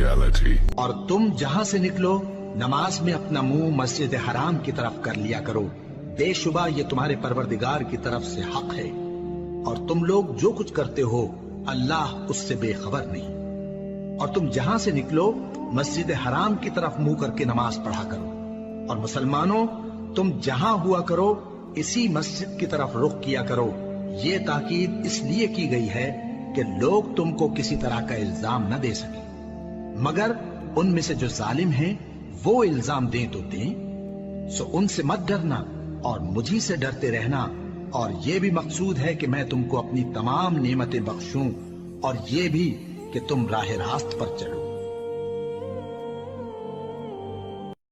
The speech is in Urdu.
reality. اور تم جہاں سے نکلو نماز میں اپنا منہ مسجد حرام کی طرف کر لیا کرو، بے شبہ یہ تمہارے پروردگار کی طرف سے حق ہے، اور تم لوگ جو کچھ کرتے ہو اللہ اس سے بے خبر نہیں۔ اور تم جہاں سے نکلو مسجد حرام کی طرف منہ کر کے نماز پڑھا کرو، اور مسلمانوں تم جہاں ہوا کرو اسی مسجد کی طرف رخ کیا کرو۔ یہ تاکید اس لیے کی گئی ہے کہ لوگ تم کو کسی طرح کا الزام نہ دے سکیں، مگر ان میں سے جو ظالم ہیں وہ الزام دیں تو دیں، سو ان سے مت ڈرنا اور مجھی سے ڈرتے رہنا، اور یہ بھی مقصود ہے کہ میں تم کو اپنی تمام نعمتیں بخشوں، اور یہ بھی کہ تم راہ راست پر چلو۔